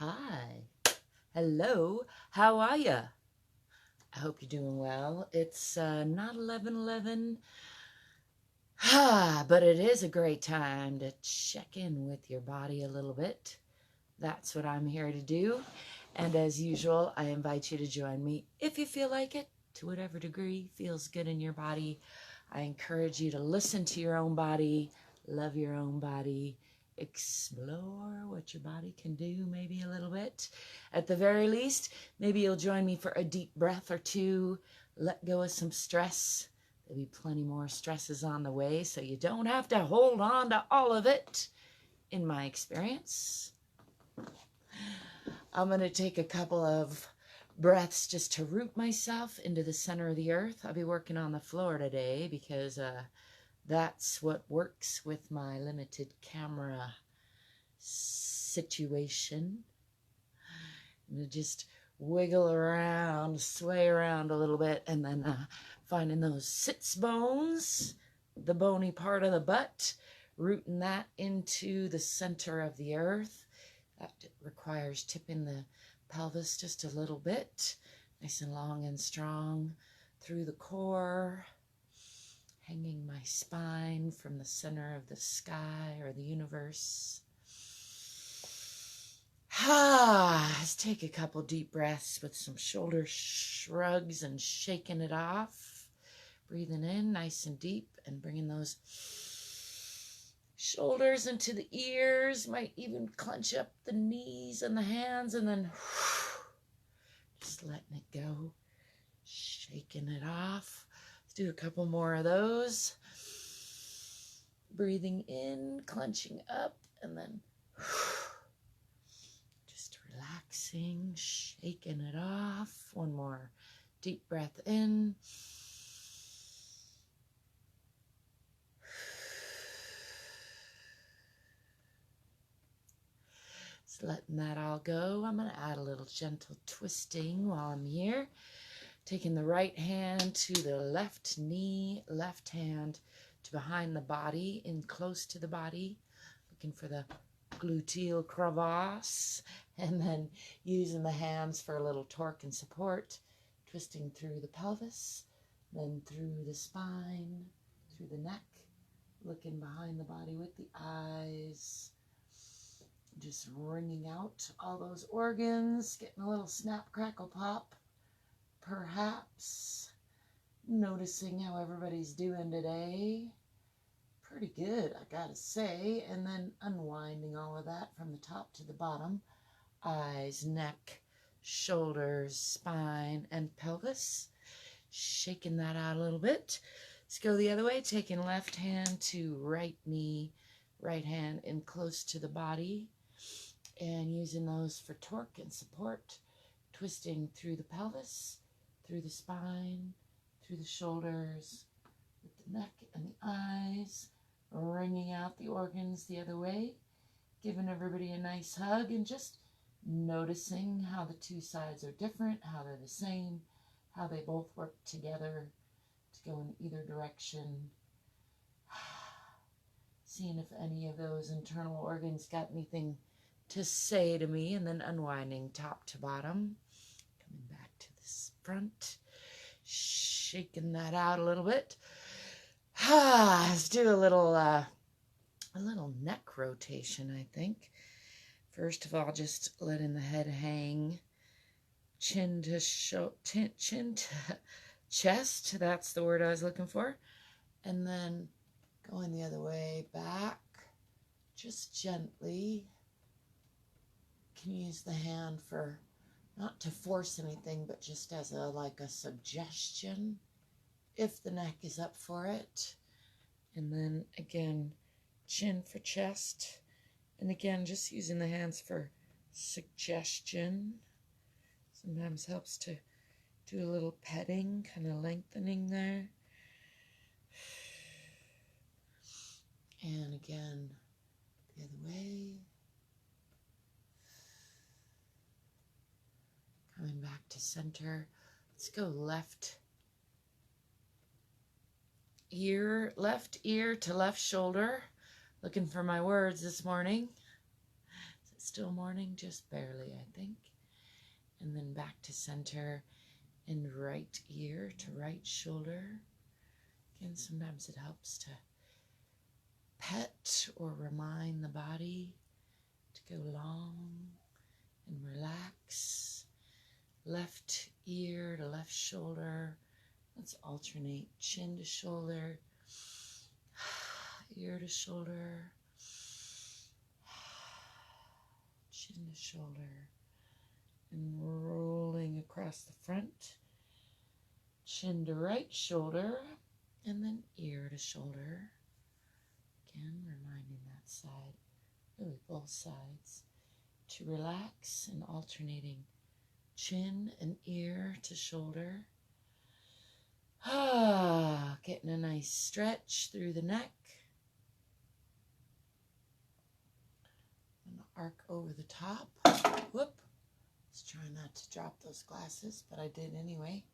Hi. Hello. How are ya? I hope you're doing well. It's not 11:11, but it is a great time to check in with your body a little bit. That's what I'm here to do. And as usual, I invite you to join me if you feel like it, to whatever degree feels good in your body. I encourage you to listen to your own body, love your own body, explore what your body can do maybe a little bit. At the very least, maybe you'll join me for a deep breath or two, let go of some stress. There'll be plenty more stresses on the way, so you don't have to hold on to all of it, in my experience. I'm going to take a couple of breaths just to root myself into the center of the earth. I'll be working on the floor today because that's what works with my limited camera situation. And just wiggle around, sway around a little bit, and then finding those sits bones, the bony part of the butt, rooting that into the center of the earth. That requires tipping the pelvis just a little bit, nice and long and strong through the core, hanging my spine from the center of the sky or the universe. Let's take a couple deep breaths with some shoulder shrugs and shaking it off. Breathing in nice and deep and bringing those shoulders into the ears. Might even clench up the knees and the hands, and then just letting it go, shaking it off. Let's do a couple more of those. Breathing in, clenching up, and then just relaxing, shaking it off. One more deep breath in. Just letting that all go. I'm going to add a little gentle twisting while I'm here. Taking the right hand to the left knee, left hand to behind the body, in close to the body, looking for the gluteal crevasse, and then using the hands for a little torque and support, twisting through the pelvis, then through the spine, through the neck, looking behind the body with the eyes, just wringing out all those organs, getting a little snap, crackle, pop, perhaps noticing how everybody's doing today. Pretty good, I gotta say. And then unwinding all of that from the top to the bottom. Eyes, neck, shoulders, spine, and pelvis. Shaking that out a little bit. Let's go the other way. Taking left hand to right knee, right hand in close to the body. And using those for torque and support. Twisting through the pelvis, through the spine, through the shoulders, with the neck and the eyes, wringing out the organs the other way, giving everybody a nice hug, and just noticing how the two sides are different, how they're the same, how they both work together to go in either direction. Seeing if any of those internal organs got anything to say to me, and then unwinding top to bottom, coming back to this front, shaking that out a little bit. Let's do a little neck rotation, I think. First of all, just letting the head hang, chin to chest. That's the word I was looking for. And then going the other way back, just gently. You can use the hand for not to force anything, but just as like a suggestion, if the neck is up for it. And then again, chin for chest. And again, just using the hands for suggestion. Sometimes helps to do a little petting, kind of lengthening there. And again, the other way. Coming back to center. Let's go left ear to left shoulder. Looking for my words this morning. still morning, just barely, I think. And then back to center and right ear to right shoulder. Again, sometimes it helps to pet or remind the body to go long and relax. Left ear to left shoulder. Let's alternate chin to shoulder, ear to shoulder, chin to shoulder, and rolling across the front, chin to right shoulder, and then ear to shoulder. Again, reminding that side, really both sides, to relax and alternating chin and ear to shoulder. Getting a nice stretch through the neck. And arc over the top. Whoop. Let's try not to drop those glasses, but I did anyway.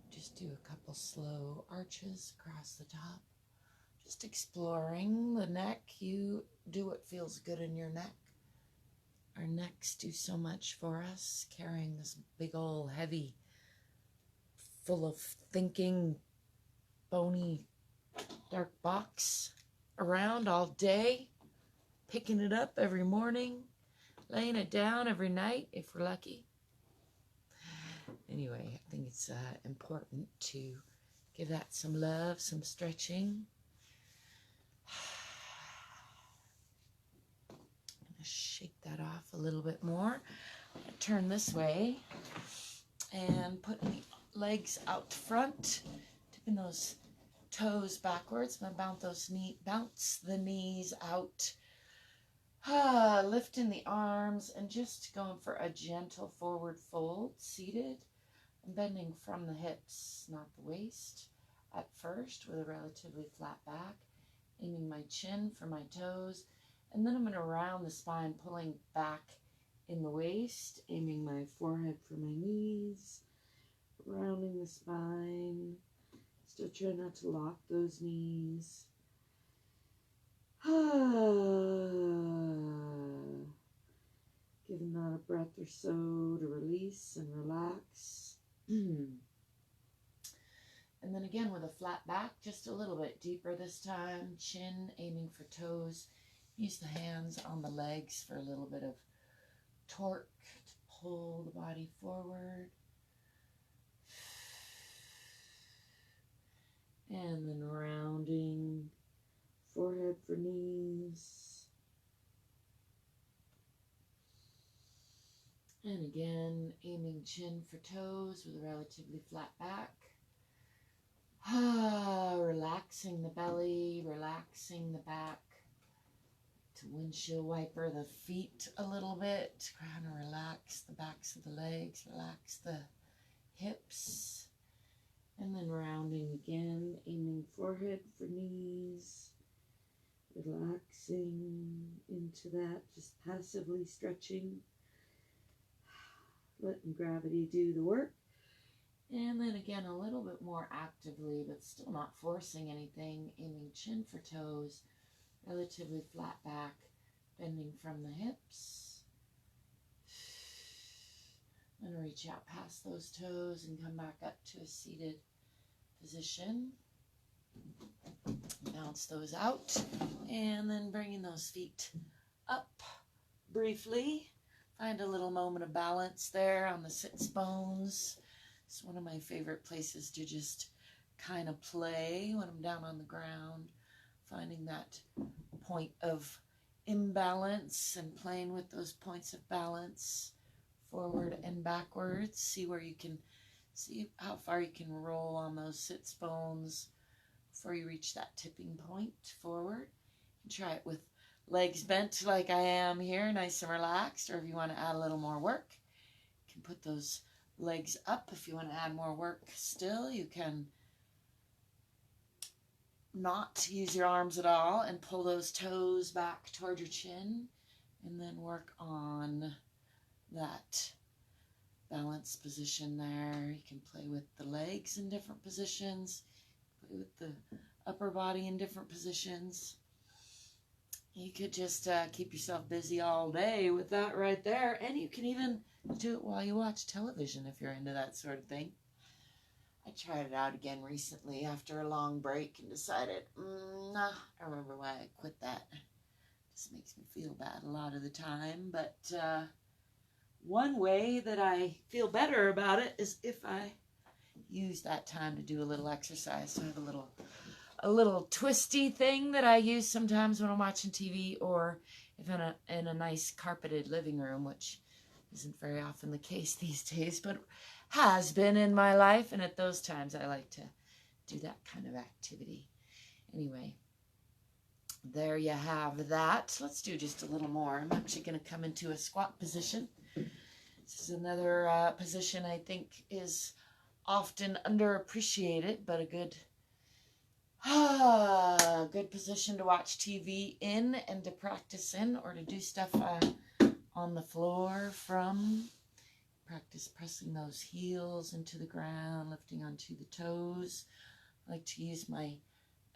Just do a couple slow arches across the top. Just exploring the neck. You do what feels good in your neck. Our necks do so much for us, carrying this big old heavy, full of thinking, bony, dark box around all day, picking it up every morning, laying it down every night if we're lucky. Anyway, I think it's important to give that some love, some stretching. Shake that off a little bit more. Turn this way and put the legs out front, tipping those toes backwards. I'm gonna bounce the knees out, lifting the arms and just going for a gentle forward fold, seated. I'm bending from the hips, not the waist, at first with a relatively flat back, aiming my chin for my toes. And then I'm going to round the spine, pulling back in the waist, aiming my forehead for my knees, rounding the spine. Still try not to lock those knees. Giving that a breath or so to release and relax. And then again with a flat back, just a little bit deeper this time. Chin aiming for toes. Use the hands on the legs for a little bit of torque to pull the body forward. And then rounding forehead for knees. And again, aiming chin for toes with a relatively flat back. Relaxing the belly, relaxing the back. To windshield wiper the feet a little bit, kind of relax the backs of the legs, relax the hips, and then rounding again, aiming forehead for knees, relaxing into that, just passively stretching, letting gravity do the work, and then again a little bit more actively, but still not forcing anything, aiming chin for toes, relatively flat back, bending from the hips. I'm going to reach out past those toes and come back up to a seated position. Bounce those out, and then bringing those feet up briefly. Find a little moment of balance there on the sits bones. It's one of my favorite places to just kind of play when I'm down on the ground. Finding that point of imbalance and playing with those points of balance forward and backwards. See how far you can roll on those sits bones before you reach that tipping point forward. You can try it with legs bent like I am here, nice and relaxed, or if you want to add a little more work, you can put those legs up. If you want to add more work still, you can not use your arms at all and pull those toes back toward your chin, and then work on that balance position there. You can play with the legs in different positions, play with the upper body in different positions. You could just keep yourself busy all day with that right there. And you can even do it while you watch television if you're into that sort of thing. I tried it out again recently after a long break and decided, nah, I remember why I quit that. It just makes me feel bad a lot of the time. But one way that I feel better about it is if I use that time to do a little exercise. So I have a little twisty thing that I use sometimes when I'm watching TV, or if in a nice carpeted living room, which isn't very often the case these days, but has been in my life, and at those times I like to do that kind of activity. Anyway, there you have that. Let's do just a little more. I'm actually going to come into a squat position. This is another position I think is often underappreciated, but a good position to watch TV in and to practice in, or to do stuff on the floor from. Practice pressing those heels into the ground, lifting onto the toes. I like to use my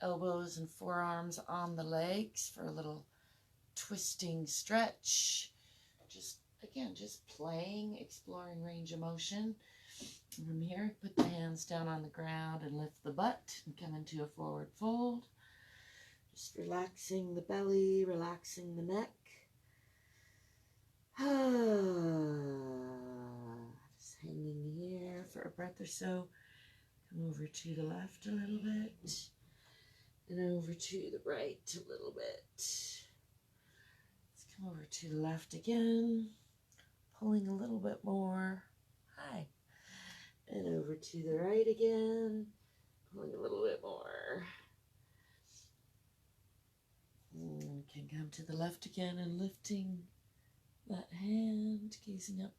elbows and forearms on the legs for a little twisting stretch. Just playing, exploring range of motion. From here, put the hands down on the ground and lift the butt and come into a forward fold. Just relaxing the belly, relaxing the neck. Just hanging here for a breath or so. Come over to the left a little bit. And over to the right a little bit. Let's come over to the left again. Pulling a little bit more. Hi. And over to the right again. Pulling a little bit more. And can come to the left again and lifting that hand, gazing up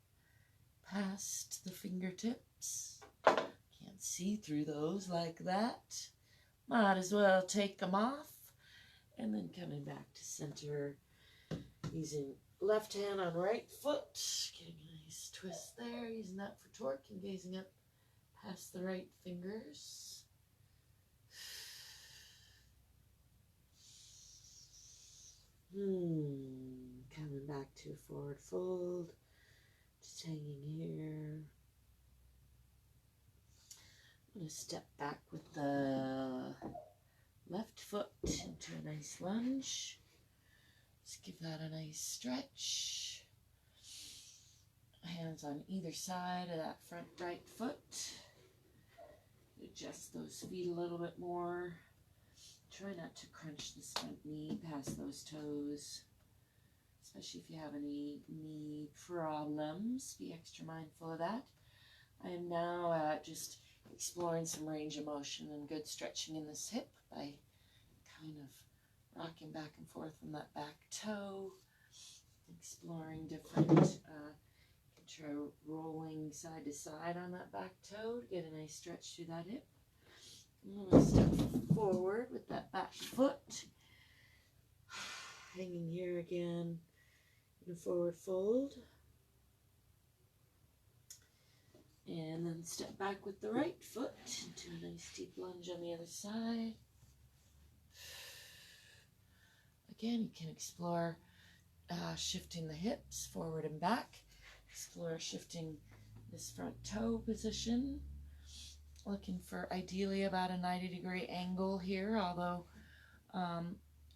past the fingertips. Can't see through those like that. Might as well take them off. And then coming back to center, using left hand on right foot, getting a nice twist there, using that for torque, and gazing up past the right fingers. Coming back to a forward fold, just hanging here. I'm going to step back with the left foot into a nice lunge. Just give that a nice stretch. Hands on either side of that front right foot. Adjust those feet a little bit more. Try not to crunch this front knee past those toes, especially if you have any knee problems. Be extra mindful of that. I am now just exploring some range of motion and good stretching in this hip by kind of rocking back and forth on that back toe, exploring different, try rolling side to side on that back toe to get a nice stretch through that hip. I'm going to step forward with that back foot, hanging here again in a forward fold. And then step back with the right foot into a nice deep lunge on the other side. Again, you can explore shifting the hips forward and back. Explore shifting this front toe position. Looking for ideally about a 90-degree angle here, although,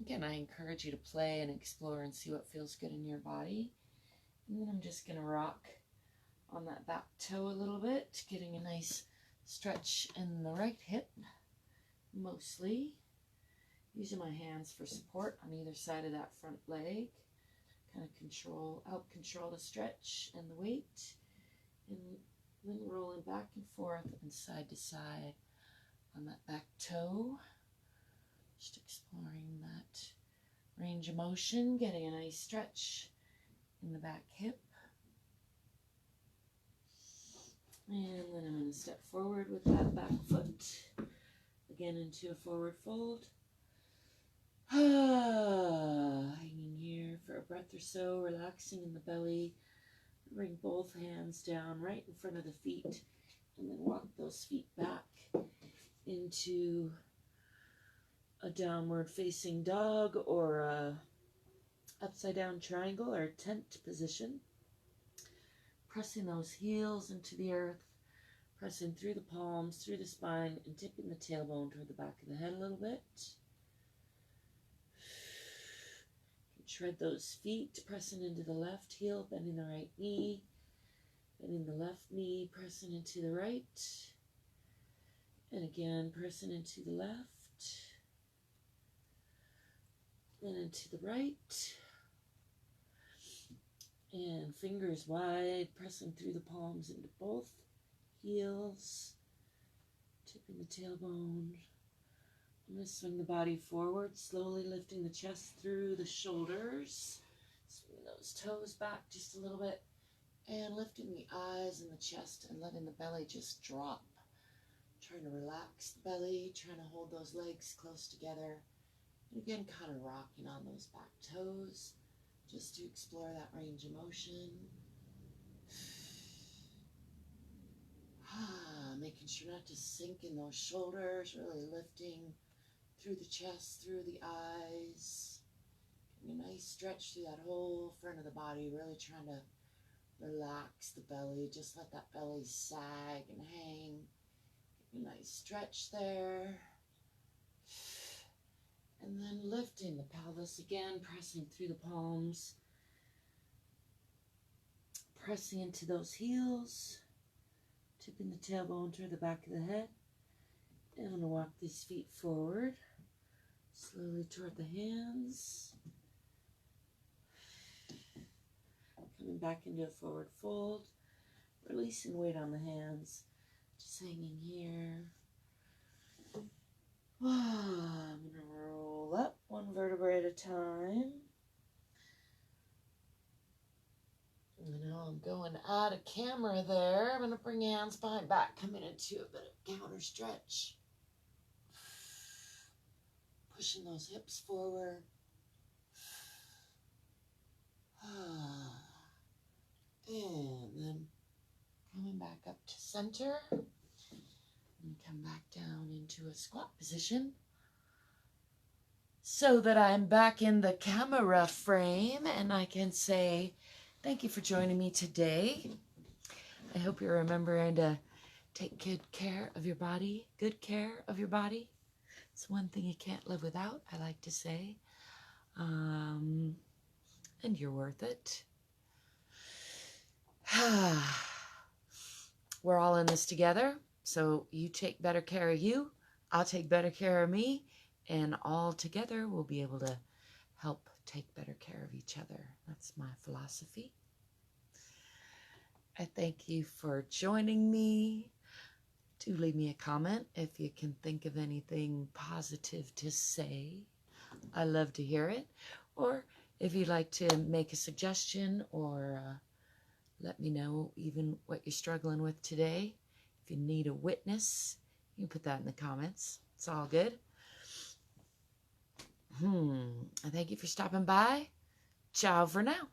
again, I encourage you to play and explore and see what feels good in your body. And then I'm just going to rock on that back toe a little bit, getting a nice stretch in the right hip, mostly. Using my hands for support on either side of that front leg. Kind of help control the stretch and the weight. And then rolling back and forth and side to side on that back toe. Just exploring that range of motion, getting a nice stretch in the back hip. And then I'm going to step forward with that back foot, again into a forward fold. Hanging here for a breath or so, relaxing in the belly. Bring both hands down right in front of the feet, and then walk those feet back into a downward facing dog or a upside down triangle or tent position. Pressing those heels into the earth, pressing through the palms, through the spine, and tipping the tailbone toward the back of the head a little bit. Shred those feet, pressing into the left heel, bending the right knee, bending the left knee, pressing into the right, and again pressing into the left, and into the right, and fingers wide, pressing through the palms into both heels, tipping the tailbone. I'm going to swing the body forward, slowly lifting the chest through the shoulders, swing those toes back just a little bit, and lifting the eyes and the chest and letting the belly just drop. Trying to relax the belly, trying to hold those legs close together, and again kind of rocking on those back toes just to explore that range of motion. Making sure not to sink in those shoulders, really lifting through the chest, through the eyes. Getting a nice stretch through that whole front of the body, really trying to relax the belly. Just let that belly sag and hang. Getting a nice stretch there. And then lifting the pelvis again, pressing through the palms. Pressing into those heels. Tipping the tailbone toward the back of the head. And I'm going to walk these feet forward, slowly toward the hands. Coming back into a forward fold, releasing weight on the hands, just hanging here. I'm going to roll up one vertebrae at a time. You know, I'm going out of camera there. I'm going to bring hands behind back, coming into a bit of counter stretch. Pushing those hips forward. And then coming back up to center. And come back down into a squat position. So that I'm back in the camera frame and I can say, thank you for joining me today. I hope you're remembering to take good care of your body. Good care of your body. It's one thing you can't live without, I like to say. And you're worth it. We're all in this together. So you take better care of you. I'll take better care of me. And all together we'll be able to help take better care of each other. That's my philosophy. I thank you for joining me. Do leave me a comment if you can think of anything positive to say. I love to hear it. Or if you'd like to make a suggestion or let me know even what you're struggling with today. If you need a witness, you can put that in the comments. It's all good. I thank you for stopping by. Ciao for now.